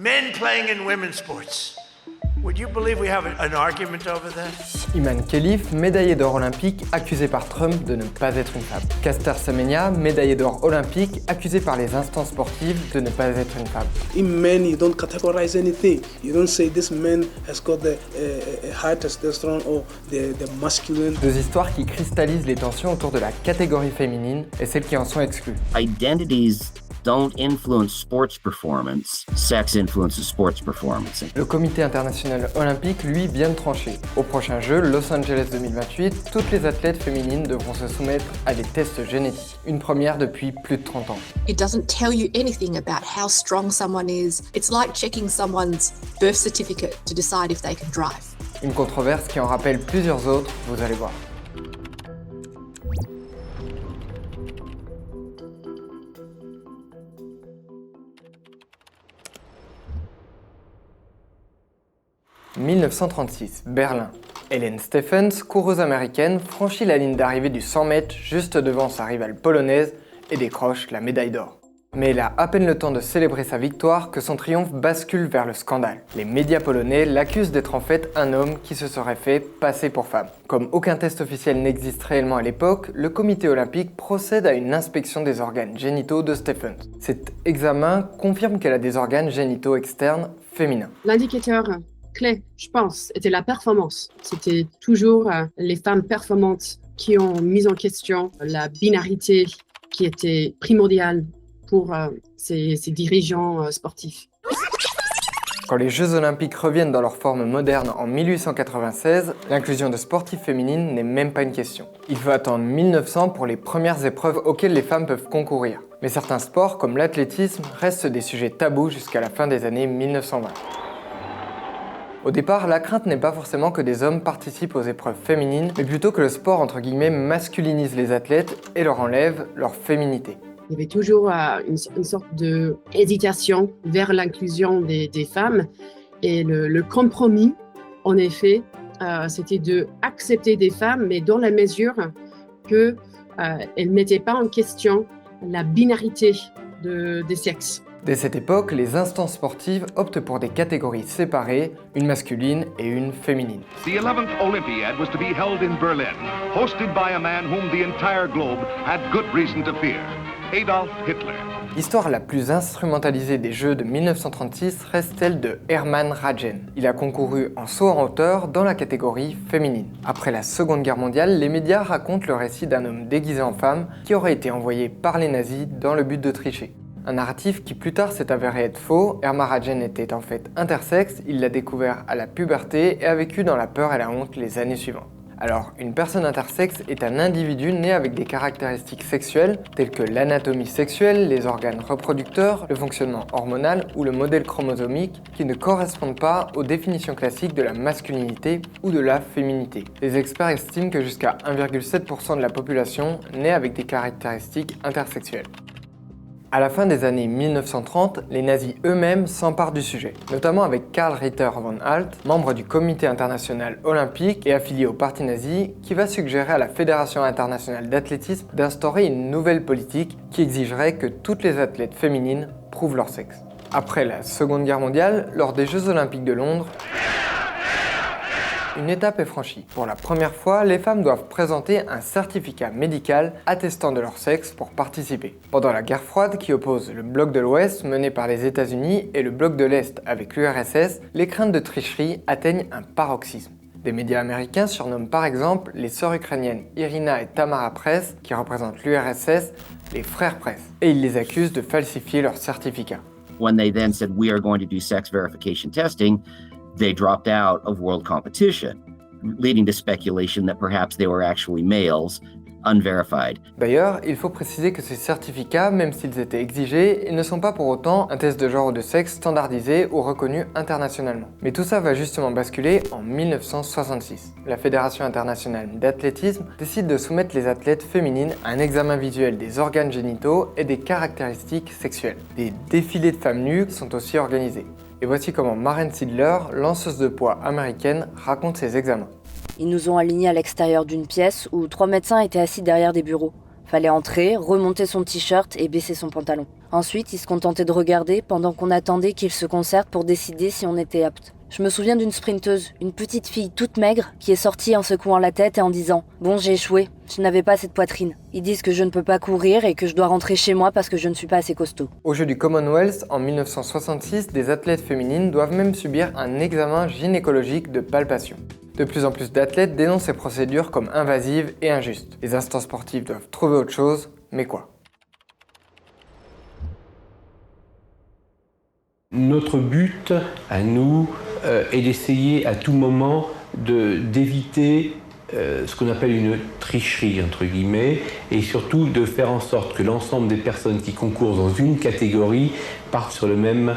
Men playing in women's sports. Would you believe we have an argument over that? Iman Khelif, médaillé d'or olympique, accusé par Trump de ne pas être une femme. Caster Semenya, médaillé d'or olympique, accusé par les instances sportives de ne pas être une femme. In men, you don't categorize anything. You don't say this man has got the high testosterone or the masculine. Deux histoires qui cristallisent les tensions autour de la catégorie féminine et celles qui en sont exclues. Identities don't influence sports performance. Sex influences sports performance. Le comité international olympique, lui, vient de trancher. Au prochain jeu, Los Angeles 2028, toutes les athlètes féminines devront se soumettre à des tests génétiques. Une première depuis plus de 30 ans. It doesn't tell you anything about how strong someone is. It's like checking someone's birth certificate to decide if they can drive. Une controverse qui en rappelle plusieurs autres, vous allez voir. « 1936, Berlin. Hélène Stephens, coureuse américaine, franchit la ligne d'arrivée du 100 mètres juste devant sa rivale polonaise et décroche la médaille d'or. Mais elle a à peine le temps de célébrer sa victoire que son triomphe bascule vers le scandale. Les médias polonais l'accusent d'être en fait un homme qui se serait fait passer pour femme. Comme aucun test officiel n'existe réellement à l'époque, le comité olympique procède à une inspection des organes génitaux de Stephens. Cet examen confirme qu'elle a des organes génitaux externes féminins. L'indicateur clé, je pense, était la performance. C'était toujours les femmes performantes qui ont mis en question la binarité qui était primordiale pour ces dirigeants sportifs. Quand les Jeux Olympiques reviennent dans leur forme moderne en 1896, l'inclusion de sportives féminines n'est même pas une question. Il faut attendre 1900 pour les premières épreuves auxquelles les femmes peuvent concourir. Mais certains sports, comme l'athlétisme, restent des sujets tabous jusqu'à la fin des années 1920. Au départ, la crainte n'est pas forcément que des hommes participent aux épreuves féminines, mais plutôt que le sport entre guillemets masculinise les athlètes et leur enlève leur féminité. Il y avait toujours une sorte d'hésitation vers l'inclusion des femmes et le compromis, en effet, c'était d'accepter des femmes, mais dans la mesure qu'elles ne mettaient pas en question la binarité des sexes. Dès cette époque, les instances sportives optent pour des catégories séparées, une masculine et une féminine. The 11th Olympiad was to be held in Berlin, hosted by a man whom the entire globe had good reason to fear, Adolf Hitler. L'histoire la plus instrumentalisée des Jeux de 1936 reste celle de Hermann Rajen. Il a concouru en saut en hauteur dans la catégorie féminine. Après la Seconde Guerre mondiale, les médias racontent le récit d'un homme déguisé en femme qui aurait été envoyé par les nazis dans le but de tricher. Un narratif qui plus tard s'est avéré être faux. Hermann Rajen était en fait intersexe, il l'a découvert à la puberté et a vécu dans la peur et la honte les années suivantes. Alors, une personne intersexe est un individu né avec des caractéristiques sexuelles telles que l'anatomie sexuelle, les organes reproducteurs, le fonctionnement hormonal ou le modèle chromosomique qui ne correspondent pas aux définitions classiques de la masculinité ou de la féminité. Les experts estiment que jusqu'à 1,7% de la population naît avec des caractéristiques intersexuelles. À la fin des années 1930, les nazis eux-mêmes s'emparent du sujet, notamment avec Karl Ritter von Alt, membre du Comité international olympique et affilié au parti nazi, qui va suggérer à la Fédération internationale d'athlétisme d'instaurer une nouvelle politique qui exigerait que toutes les athlètes féminines prouvent leur sexe. Après la Seconde Guerre mondiale, lors des Jeux Olympiques de Londres, une étape est franchie. Pour la première fois, les femmes doivent présenter un certificat médical attestant de leur sexe pour participer. Pendant la guerre froide qui oppose le bloc de l'Ouest mené par les États-Unis et le bloc de l'Est avec l'URSS, les craintes de tricherie atteignent un paroxysme. Des médias américains surnomment par exemple les sœurs ukrainiennes Irina et Tamara Press, qui représentent l'URSS, les frères Press, et ils les accusent de falsifier leur certificat. When they then said, we are going to do sex verification testing, they dropped out of world competition, leading to speculation that perhaps they were actually males, unverified. D'ailleurs, il faut préciser que ces certificats, même s'ils étaient exigés, ils ne sont pas pour autant un test de genre ou de sexe standardisé ou reconnu internationalement. Mais tout ça va justement basculer en 1966. La Fédération internationale d'athlétisme décide de soumettre les athlètes féminines à un examen visuel des organes génitaux et des caractéristiques sexuelles. Des défilés de femmes nues sont aussi organisés. Et voici comment Maren Sidler, lanceuse de poids américaine, raconte ses examens. Ils nous ont alignés à l'extérieur d'une pièce où 3 médecins étaient assis derrière des bureaux. Fallait entrer, remonter son t-shirt et baisser son pantalon. Ensuite, ils se contentaient de regarder pendant qu'on attendait qu'ils se concertent pour décider si on était apte. Je me souviens d'une sprinteuse, une petite fille toute maigre, qui est sortie en secouant la tête et en disant « Bon, j'ai échoué, je n'avais pas cette poitrine. Ils disent que je ne peux pas courir et que je dois rentrer chez moi parce que je ne suis pas assez costaud. » Aux Jeux du Commonwealth, en 1966, des athlètes féminines doivent même subir un examen gynécologique de palpation. De plus en plus d'athlètes dénoncent ces procédures comme invasives et injustes. Les instances sportives doivent trouver autre chose, mais quoi ? Notre but, à nous, est d'essayer à tout moment d'éviter ce qu'on appelle une tricherie, entre guillemets, et surtout de faire en sorte que l'ensemble des personnes qui concourent dans une catégorie partent sur le même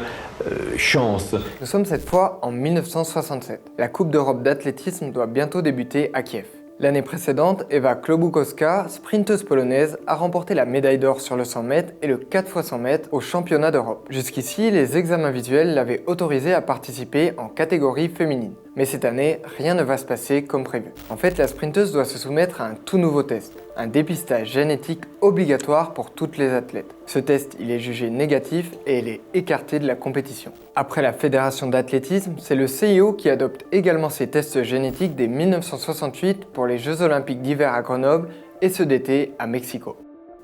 chance. Nous sommes cette fois en 1967. La Coupe d'Europe d'athlétisme doit bientôt débuter à Kiev. L'année précédente, Ewa Klobukowska, sprinteuse polonaise, a remporté la médaille d'or sur le 100 mètres et le 4x100 mètres au championnat d'Europe. Jusqu'ici, les examens visuels l'avaient autorisée à participer en catégorie féminine. Mais cette année, rien ne va se passer comme prévu. En fait, la sprinteuse doit se soumettre à un tout nouveau test, un dépistage génétique obligatoire pour toutes les athlètes. Ce test, il est jugé négatif et elle est écartée de la compétition. Après la Fédération d'athlétisme, c'est le CIO qui adopte également ces tests génétiques dès 1968 pour les Jeux Olympiques d'hiver à Grenoble et ceux d'été à Mexico.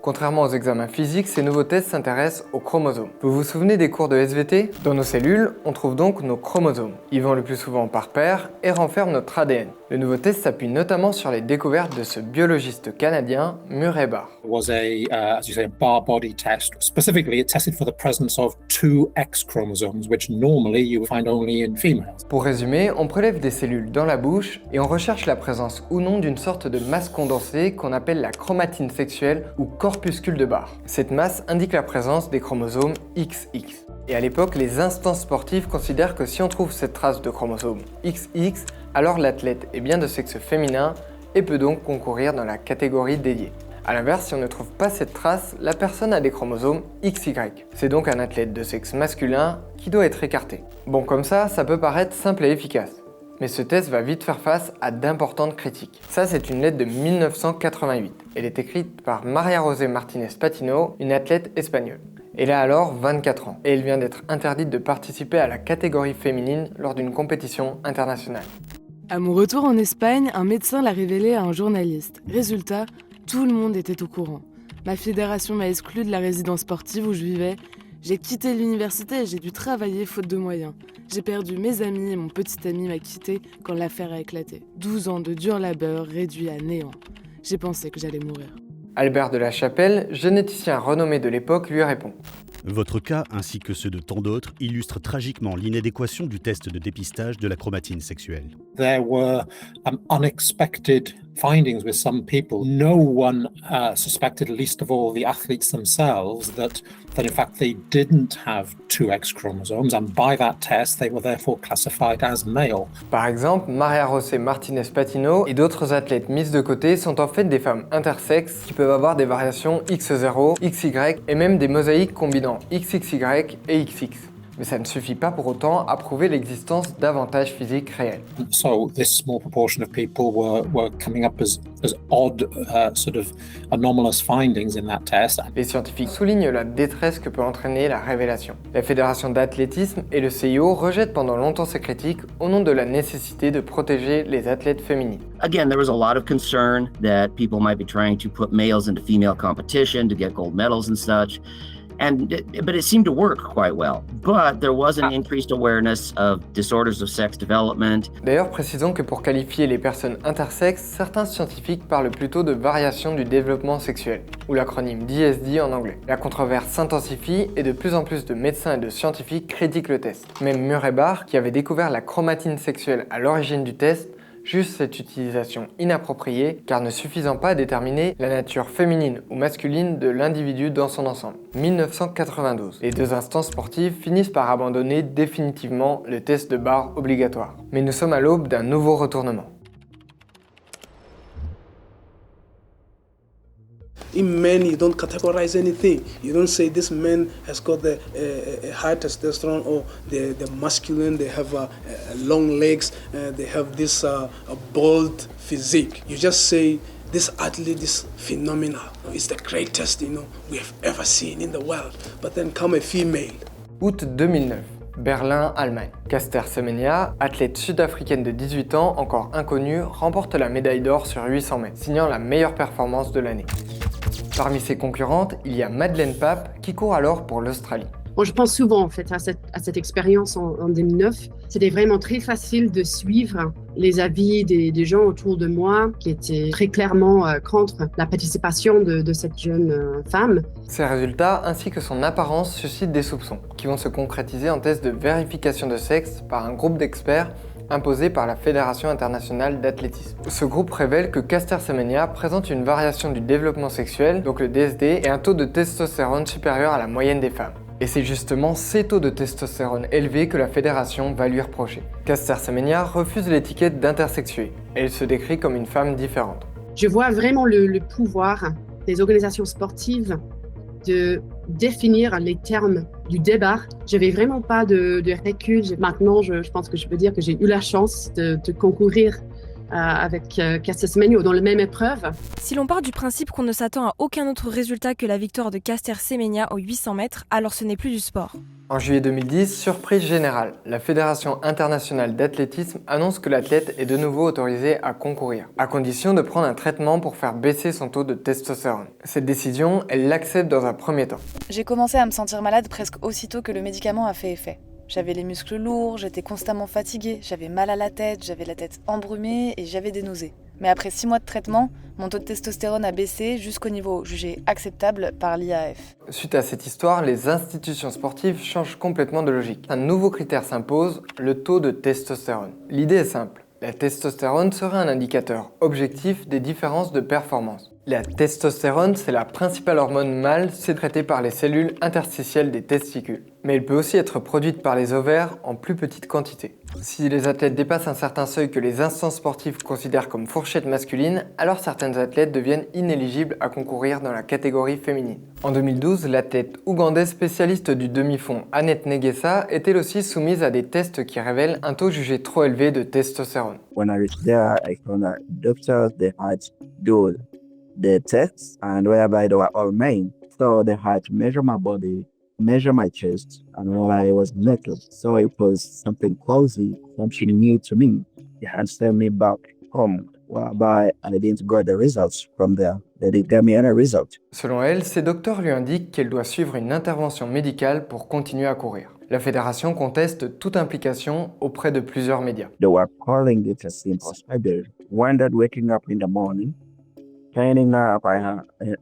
Contrairement aux examens physiques, ces nouveaux tests s'intéressent aux chromosomes. Vous vous souvenez des cours de SVT ? Dans nos cellules, on trouve donc nos chromosomes. Ils vont le plus souvent par paire et renferment notre ADN. Le nouveau test s'appuie notamment sur les découvertes de ce biologiste canadien, Murray Barr. It was as you say, a Barr body test. Specifically, it tested for the presence of 2 X chromosomes, which normally you find only in females. Pour résumer, on prélève des cellules dans la bouche et on recherche la présence ou non d'une sorte de masse condensée qu'on appelle la chromatine sexuelle ou corpuscule de Barr. Cette masse indique la présence des chromosomes XX. Et à l'époque, les instances sportives considèrent que si on trouve cette trace de chromosome XX, alors l'athlète est bien de sexe féminin et peut donc concourir dans la catégorie dédiée. A l'inverse, si on ne trouve pas cette trace, la personne a des chromosomes XY. C'est donc un athlète de sexe masculin qui doit être écarté. Bon, comme ça peut paraître simple et efficace. Mais ce test va vite faire face à d'importantes critiques. Ça, c'est une lettre de 1988. Elle est écrite par María José Martínez Patino, une athlète espagnole. Elle a alors 24 ans et elle vient d'être interdite de participer à la catégorie féminine lors d'une compétition internationale. À mon retour en Espagne, un médecin l'a révélé à un journaliste. Résultat, tout le monde était au courant. Ma fédération m'a exclue de la résidence sportive où je vivais. J'ai quitté l'université et j'ai dû travailler faute de moyens. J'ai perdu mes amis et mon petit ami m'a quitté quand l'affaire a éclaté. 12 ans de dur labeur réduits à néant. J'ai pensé que j'allais mourir. Albert de la Chapelle, généticien renommé de l'époque, lui répond. Votre cas, ainsi que ceux de tant d'autres, illustrent tragiquement l'inadéquation du test de dépistage de la chromatine sexuelle. There were unexpected findings with some people. No one suspected, least of all the athletes themselves, that in fact they didn't have 2 X chromosomes, and by that test they were therefore classified as male. Par exemple, María José Martínez Patino et d'autres athlètes mises de côté sont en fait des femmes intersexes qui peuvent avoir des variations X0, XY et même des mosaïques combinant XXY et XX. Mais ça ne suffit pas pour autant à prouver l'existence d'avantages physiques réels. So this small proportion of people were coming up as odd, sort of anomalous findings in that test. Les scientifiques soulignent la détresse que peut entraîner la révélation. La Fédération d'athlétisme et le CIO rejettent pendant longtemps ces critiques au nom de la nécessité de protéger les athlètes féminines. Again, there was a lot of concern that people might be trying to put males into female competition to get gold medals and such. But it seemed to work quite well. But there was an increased awareness of disorders of sex development. D'ailleurs, précisons que pour qualifier les personnes intersexes, certains scientifiques parlent plutôt de variation du développement sexuel, ou l'acronyme DSD en anglais. La controverse s'intensifie et de plus en plus de médecins et de scientifiques critiquent le test. Même Murray Barr, qui avait découvert la chromatine sexuelle à l'origine du test, juge cette utilisation inappropriée car ne suffisant pas à déterminer la nature féminine ou masculine de l'individu dans son ensemble. 1992. Les 2 instances sportives finissent par abandonner définitivement le test de Barr obligatoire. Mais nous sommes à l'aube d'un nouveau retournement. In men, you don't categorize anything. You don't say this man has got the high testosterone or the masculine. They have long legs. They have this bold physique. You just say this athlete, this phenomena, is the greatest, we have ever seen in the world. But then come a female. Août 2009. Berlin, Allemagne. Caster Semenya, athlète sud-africaine de 18 ans, encore inconnue, remporte la médaille d'or sur 800 mètres, signant la meilleure performance de l'année. Parmi ses concurrentes, il y a Madeleine Pape qui court alors pour l'Australie. Bon, je pense souvent en fait à cette expérience en 2009. C'était vraiment très facile de suivre les avis des gens autour de moi qui étaient très clairement contre la participation de cette jeune femme. Ses résultats ainsi que son apparence suscitent des soupçons qui vont se concrétiser en tests de vérification de sexe par un groupe d'experts imposé par la Fédération internationale d'athlétisme. Ce groupe révèle que Caster Semenya présente une variation du développement sexuel, donc le DSD, et un taux de testostérone supérieur à la moyenne des femmes. Et c'est justement ces taux de testostérone élevés que la fédération va lui reprocher. Caster Semenya refuse l'étiquette d'intersexuée. Elle se décrit comme une femme différente. Je vois vraiment le pouvoir des organisations sportives de définir les termes du débat. Je n'avais vraiment pas de recul. Maintenant, je pense que je peux dire que j'ai eu la chance de concourir avec Caster Semenya dans la même épreuve. Si l'on part du principe qu'on ne s'attend à aucun autre résultat que la victoire de Caster Semenya aux 800 mètres, alors ce n'est plus du sport. En juillet 2010, surprise générale, la Fédération internationale d'athlétisme annonce que l'athlète est de nouveau autorisé à concourir, à condition de prendre un traitement pour faire baisser son taux de testostérone. Cette décision, elle l'accepte dans un premier temps. J'ai commencé à me sentir malade presque aussitôt que le médicament a fait effet. J'avais les muscles lourds, j'étais constamment fatiguée, j'avais mal à la tête, j'avais la tête embrumée et j'avais des nausées. Mais après 6 mois de traitement, mon taux de testostérone a baissé jusqu'au niveau jugé acceptable par l'IAF. Suite à cette histoire, les institutions sportives changent complètement de logique. Un nouveau critère s'impose, le taux de testostérone. L'idée est simple. La testostérone serait un indicateur objectif des différences de performance. La testostérone, c'est la principale hormone mâle sécrétée par les cellules interstitielles des testicules. Mais elle peut aussi être produite par les ovaires en plus petite quantité. Si les athlètes dépassent un certain seuil que les instances sportives considèrent comme fourchette masculine, alors certaines athlètes deviennent inéligibles à concourir dans la catégorie féminine. En 2012, l'athlète ougandaise spécialiste du demi-fond Annette Negesa est elle aussi soumise à des tests qui révèlent un taux jugé trop élevé de testostérone. When I reached there, I found that doctors, they had to do the tests and whereby they were all men. So they had to measure my body, measure my chest, and while I was naked. So it was something cozy, something new to me. They had sent me back home, whereby I didn't get the results from there. They didn't give me any result. Selon elle, ses docteurs lui indiquent qu'elle doit suivre une intervention médicale pour continuer à courir. La fédération conteste toute implication auprès de plusieurs médias. They were calling it a simple cyber. Wondered waking up in the morning, standing up,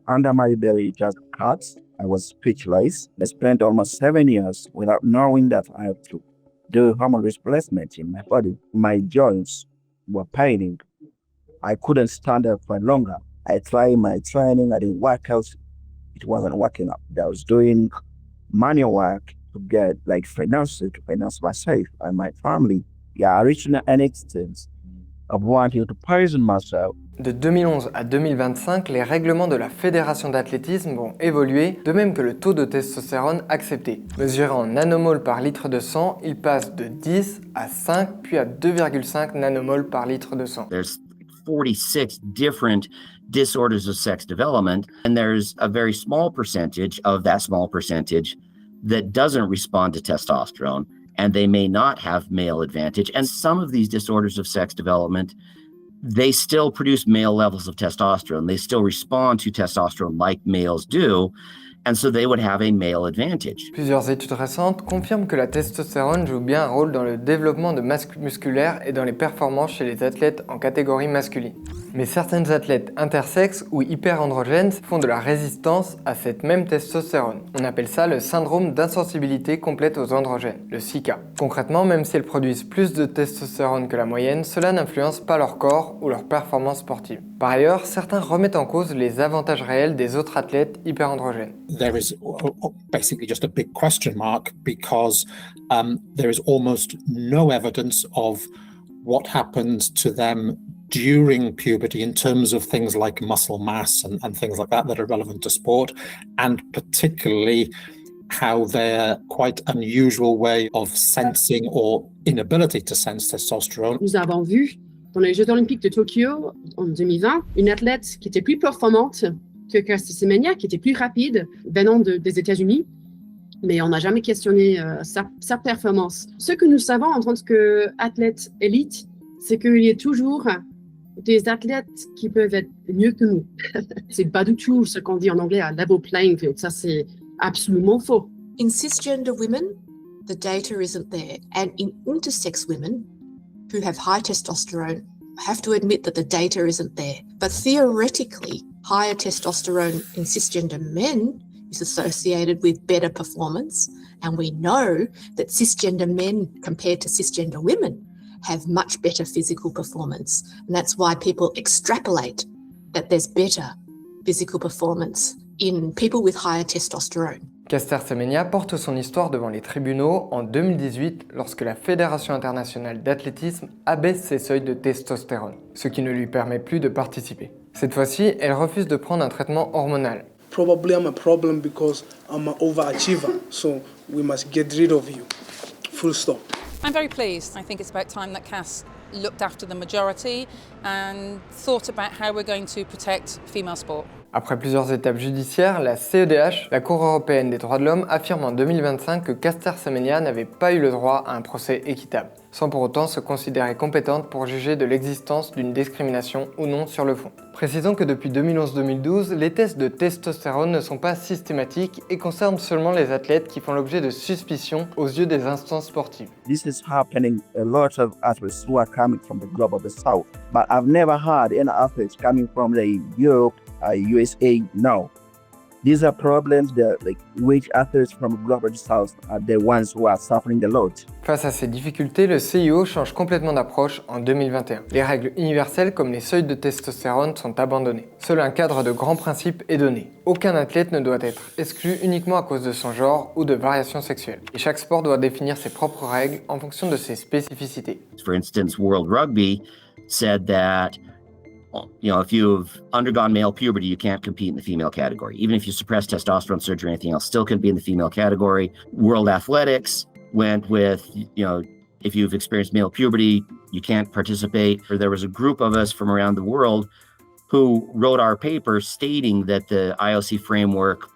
under my belly just cuts. I was speechless. I spent almost 7 years without knowing that I had to do hormone replacement in my body. My joints were paining. I couldn't stand up for longer. I tried my training. I didn't work out. It wasn't working out. I was doing manual work to get finances to finance myself and my family. Yeah, I reached an extent of wanting to poison myself. De 2011 à 2025, les règlements de la Fédération d'athlétisme vont évoluer, de même que le taux de testostérone accepté. Mesuré en nanomoles par litre de sang, il passe de 10 à 5, puis à 2,5 nanomoles par litre de sang. There's 46 different disorders of sex development, and there's a very small percentage of that small percentage that doesn't respond to testosterone, and they may not have male advantage. And some of these disorders of sex development, they still produce male levels of testosterone. They still respond to testosterone like males do, and so they would have a male advantage. Plusieurs études récentes confirment que la testostérone joue bien un rôle dans le développement de masse musculaire et dans les performances chez les athlètes en catégorie masculine. Mais certaines athlètes intersexes ou hyperandrogènes font de la résistance à cette même testostérone. On appelle ça le syndrome d'insensibilité complète aux androgènes, le SICA. Concrètement, même si elles produisent plus de testostérone que la moyenne, cela n'influence pas leur corps ou leur performance sportive. Par ailleurs, certains remettent en cause les avantages réels des autres athlètes hyperandrogènes. There is basically just a big question mark because there is almost no evidence of what happens to them during puberty in terms of things like muscle mass and things like that are relevant to sport, and particularly how their quite unusual way of sensing or inability to sense testosterone. Nous avons vu Pendant les Jeux Olympiques de Tokyo en 2020, une athlète qui était plus performante que Caster Semenya, qui était plus rapide, venant des États-Unis, mais on n'a jamais questionné sa performance. Ce que nous savons en tant qu'athlètes élite, c'est qu'il y a toujours des athlètes qui peuvent être mieux que nous. C'est pas du tout ce qu'on dit en anglais à level playing field. Ça, c'est absolument faux. In cisgender women, the data isn't there. And in intersex women who have high testosterone, I have to admit that the data isn't there. But theoretically, higher testosterone in cisgender men is associated with better performance. And we know that cisgender men compared to cisgender women have much better physical performance. And that's why people extrapolate that there's better physical performance in people with higher testosterone. Caster Semenya porte son histoire devant les tribunaux en 2018 lorsque la Fédération internationale d'athlétisme abaisse ses seuils de testostérone, ce qui ne lui permet plus de participer. Cette fois-ci, elle refuse de prendre un traitement hormonal. Probably I'm a problem because I'm an overachiever, so we must get rid of you. Full stop. I'm very pleased. I think it's about time that CAS looked after the majority and thought about how we're going to protect female sport. Après plusieurs étapes judiciaires, la CEDH, la Cour européenne des droits de l'homme, affirme en 2025 que Caster Semenya n'avait pas eu le droit à un procès équitable, sans pour autant se considérer compétente pour juger de l'existence d'une discrimination ou non sur le fond. Précisons que depuis 2011-2012, les tests de testostérone ne sont pas systématiques et concernent seulement les athlètes qui font l'objet de suspicions aux yeux des instances sportives. This is happening a lot of athletes who are coming from the globe of the South, but I've never heard any athletes coming from the Europe, USA. No, these are problems that which athletes from the global South are the ones who are suffering the lot. Face à ces difficultés, le CIO change complètement d'approche en 2021. Les règles universelles comme les seuils de testostérone sont abandonnées. Seul un cadre de grands principes est donné. Aucun athlète ne doit être exclu uniquement à cause de son genre ou de variations sexuelles. Et chaque sport doit définir ses propres règles en fonction de ses spécificités. For instance, World Rugby said that if you've undergone male puberty, you can't compete in the female category. Even if you suppress testosterone surgery or anything else, still couldn't be in the female category. World Athletics went with, if you've experienced male puberty, you can't participate. Or there was a group of us from around the world who wrote our paper stating that the IOC framework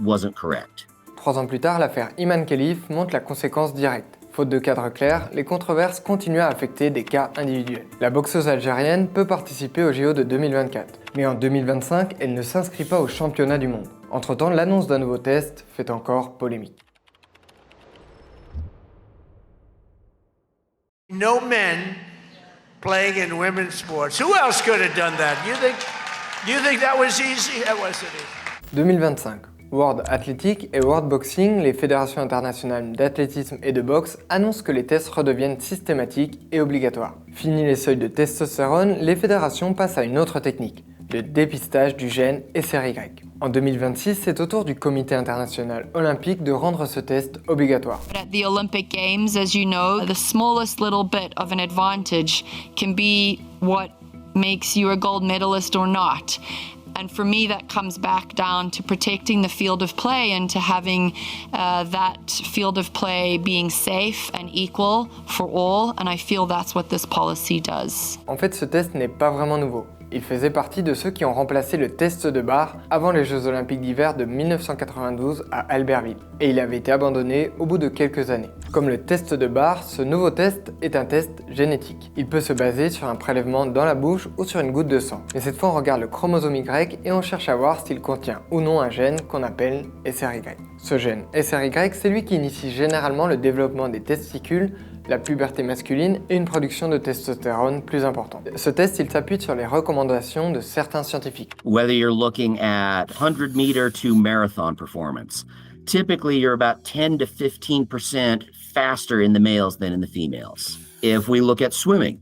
wasn't correct. 3 ans plus tard, l'affaire Iman Khelif montre la conséquence directe. Faute de cadre clair, les controverses continuent à affecter des cas individuels. La boxeuse algérienne peut participer au JO de 2024, mais en 2025, elle ne s'inscrit pas au championnat du monde. Entre-temps, l'annonce d'un nouveau test fait encore polémique. No men playing in women's sports. Who else could have done that? You think that was easy? That wasn't easy. 2025. World Athletic et World Boxing, les fédérations internationales d'athlétisme et de boxe, annoncent que les tests redeviennent systématiques et obligatoires. Fini les seuils de testostérone, les fédérations passent à une autre technique, le dépistage du gène SRY. En 2026, c'est au tour du Comité international olympique de rendre ce test obligatoire. At the Olympic Games, as you know, the smallest little bit of an advantage can be what makes you a gold medalist or not. And for me, that comes back down to protecting the field of play and to having that field of play being safe and equal for all. And I feel that's what this policy does. En fait, ce test n'est pas vraiment nouveau. Il faisait partie de ceux qui ont remplacé le test de barre avant les Jeux Olympiques d'hiver de 1992 à Albertville. Et il avait été abandonné au bout de quelques années. Comme le test de barre, ce nouveau test est un test génétique. Il peut se baser sur un prélèvement dans la bouche ou sur une goutte de sang. Mais cette fois, on regarde le chromosome Y et on cherche à voir s'il contient ou non un gène qu'on appelle SRY. Ce gène SRY, c'est lui qui initie généralement le développement des testicules, la puberté masculine et une production de testostérone plus importante. Ce test, il s'appuie sur les recommandations de certains scientifiques. Whether you're looking at 100 meter to marathon performance, typically you're about 10 to 15% faster in the males than in the females. If we look at swimming,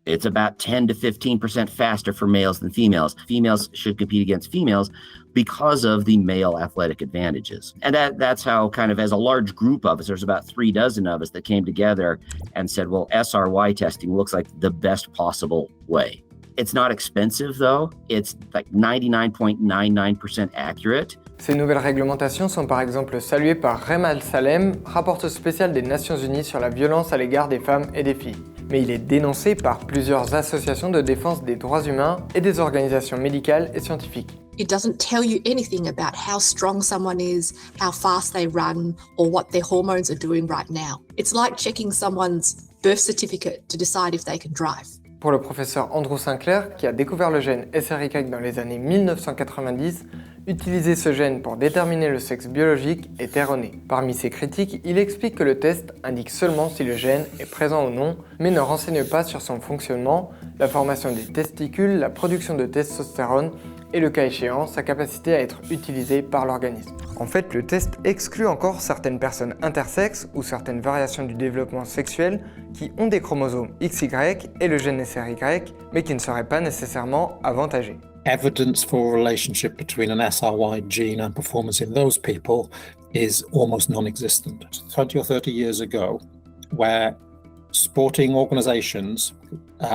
it's about 10 to 15% faster for males than females. Females should compete against females because of the male athletic advantages. And that's how kind of as a large group of us, there's about 36 of us that came together and said, well, SRY testing looks like the best possible way. It's not expensive though. It's like 99.99% accurate. Ces nouvelles réglementations sont par exemple saluées par Rem Al Salem, rapporteuse spéciale des Nations Unies sur la violence à l'égard des femmes et des filles. mais il est dénoncé par plusieurs associations de défense des droits humains et des organisations médicales et scientifiques. It doesn't tell you anything about how strong someone is, how fast they run, or what their hormones are doing right now. It's like checking someone's birth certificate to decide if they can drive. Pour le professeur Andrew Sinclair, qui a découvert le gène SRY dans les années 1990, utiliser ce gène pour déterminer le sexe biologique est erroné. Parmi ses critiques, il explique que le test indique seulement si le gène est présent ou non, mais ne renseigne pas sur son fonctionnement, la formation des testicules, la production de testostérone et le cas échéant, sa capacité à être utilisée par l'organisme. En fait, le test exclut encore certaines personnes intersexes ou certaines variations du développement sexuel qui ont des chromosomes XY et le gène SRY, mais qui ne seraient pas nécessairement avantagés. Evidence for a relationship between an SRY gene and performance in those people is almost non-existent. 20 or 30 years ago, where sporting organizations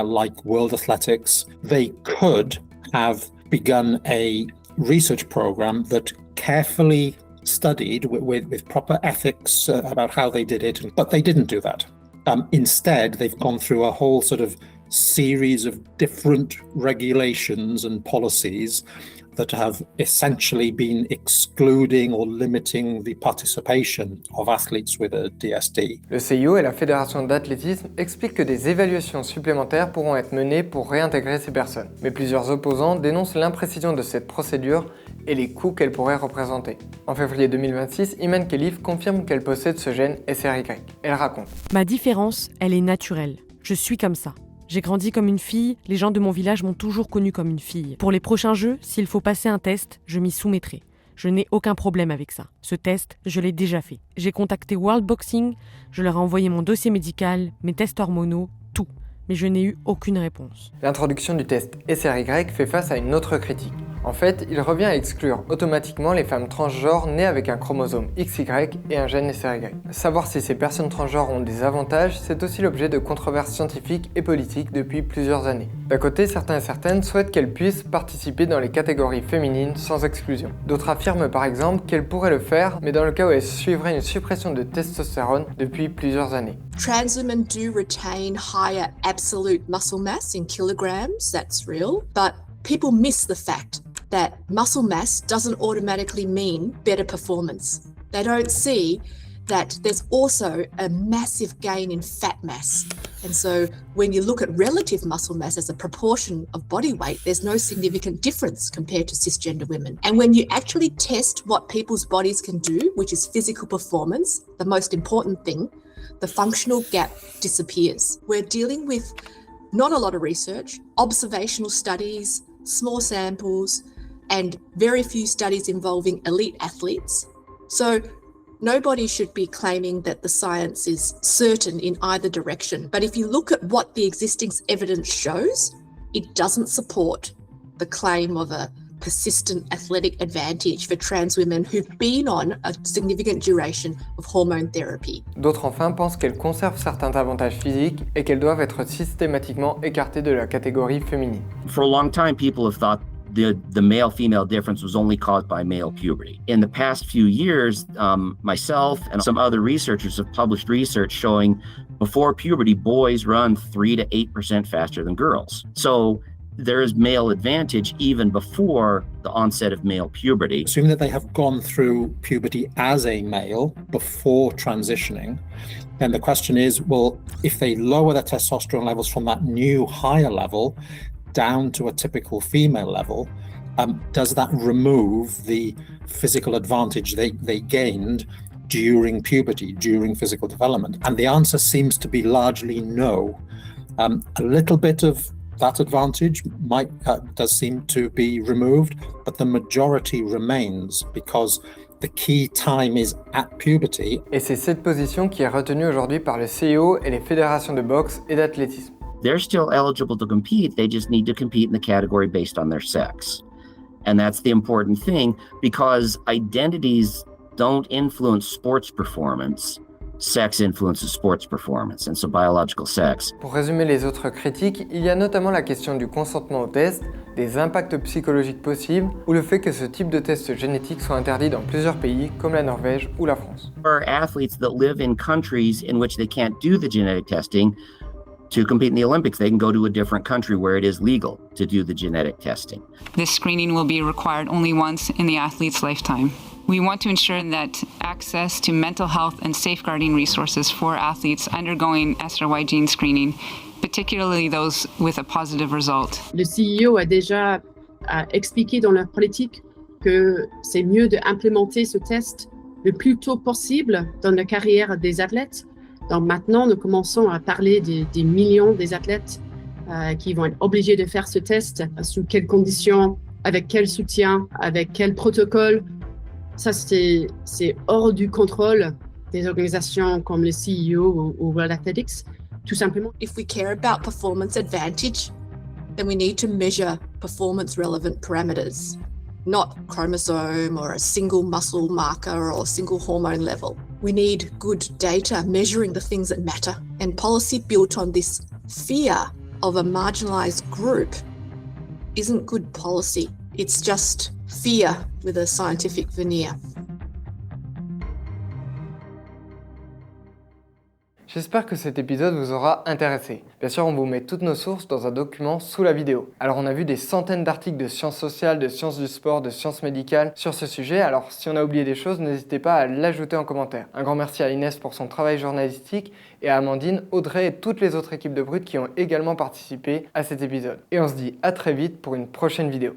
like World Athletics, they could have begun a research program that carefully studied with proper ethics about how they did it, but they didn't do that. Instead, they've gone through a whole sort of series of different regulations and policies that have essentially been excluding or limiting the participation of athletes with a DSD. Le CIO et la Fédération d'athlétisme expliquent que des évaluations supplémentaires pourront être menées pour réintégrer ces personnes. Mais plusieurs opposants dénoncent l'imprécision de cette procédure et les coûts qu'elle pourrait représenter. En février 2026, Iman Khelif confirme qu'elle possède ce gène SRY. Elle raconte: Ma différence, elle est naturelle. Je suis comme ça. J'ai grandi comme une fille, les gens de mon village m'ont toujours connue comme une fille. Pour les prochains jeux, s'il faut passer un test, je m'y soumettrai. Je n'ai aucun problème avec ça. Ce test, je l'ai déjà fait. J'ai contacté World Boxing, je leur ai envoyé mon dossier médical, mes tests hormonaux, tout. Mais je n'ai eu aucune réponse. L'introduction du test SRY fait face à une autre critique. En fait, il revient à exclure automatiquement les femmes transgenres nées avec un chromosome XY et un gène SRY. Savoir si ces personnes transgenres ont des avantages, c'est aussi l'objet de controverses scientifiques et politiques depuis plusieurs années. D'un côté, certains et certaines souhaitent qu'elles puissent participer dans les catégories féminines sans exclusion. D'autres affirment par exemple qu'elles pourraient le faire, mais dans le cas où elles suivraient une suppression de testostérone depuis plusieurs années. Trans women do retain higher absolute muscle mass in kilograms, that's real, but people miss the fact that muscle mass doesn't automatically mean better performance. They don't see that there's also a massive gain in fat mass. And so when you look at relative muscle mass as a proportion of body weight, there's no significant difference compared to cisgender women. And when you actually test what people's bodies can do, which is physical performance, the most important thing, the functional gap disappears. We're dealing with not a lot of research, observational studies, small samples, and very few studies involving elite athletes. So nobody should be claiming that the science is certain in either direction. But if you look at what the existing evidence shows, it doesn't support the claim of a persistent athletic advantage for trans women who've been on a significant duration of hormone therapy. D'autres enfin pensent qu'elles conservent certains avantages physiques et qu'elles doivent être systématiquement écartées de la catégorie féminine. For a long time, people have thought the male-female difference was only caused by male puberty. In the past few years, myself and some other researchers have published research showing before puberty, boys run 3 to 8% faster than girls. So there is male advantage even before the onset of male puberty. Assuming that they have gone through puberty as a male before transitioning, then the question is, well, if they lower their testosterone levels from that new higher level down to a typical female level, does that remove the physical advantage they gained during puberty, during physical development? And the answer seems to be largely no. A little bit of that advantage does seem to be removed, but the majority remains because the key time is at puberty. Et c'est cette position qui est retenue aujourd'hui par le CIO et les fédérations de boxe et d'athlétisme. They're still eligible to compete, they just need to compete in the category based on their sex. And that's the important thing, because identities don't influence sports performance. Sex influences sports performance, and so biological sex. Pour résumer les autres critiques, il y a notamment la question du consentement au test, des impacts psychologiques possibles, ou le fait que ce type de test génétique soit interdit dans plusieurs pays, comme la Norvège ou la France. For athletes that live in countries in which they can't do the genetic testing, to compete in the Olympics, they can go to a different country where it is legal to do the genetic testing. This screening will be required only once in the athlete's lifetime. We want to ensure that access to mental health and safeguarding resources for athletes undergoing SRY gene screening, particularly those with a positive result. Le CEO a déjà expliqué dans leur politique que c'est mieux d'implémenter ce test le plus tôt possible dans la carrière des athlètes. Donc maintenant, nous commençons à parler des millions des athlètes qui vont être obligés de faire ce test, sous quelles conditions, avec quel soutien, avec quel protocole. Ça, c'est hors du contrôle des organisations comme le CEO ou World Athletics, tout simplement. If we care about performance advantage, then we need to measure performance relevant parameters, not chromosome or a single muscle marker or a single hormone level. We need good data measuring the things that matter, and policy built on this fear of a marginalized group isn't good policy. It's just fear with a scientific veneer. J'espère que cet épisode vous aura intéressé. Bien sûr, on vous met toutes nos sources dans un document sous la vidéo. Alors on a vu des centaines d'articles de sciences sociales, de sciences du sport, de sciences médicales sur ce sujet. Alors si on a oublié des choses, n'hésitez pas à l'ajouter en commentaire. Un grand merci à Inès pour son travail journalistique et à Amandine, Audrey et toutes les autres équipes de Brut qui ont également participé à cet épisode. Et on se dit à très vite pour une prochaine vidéo.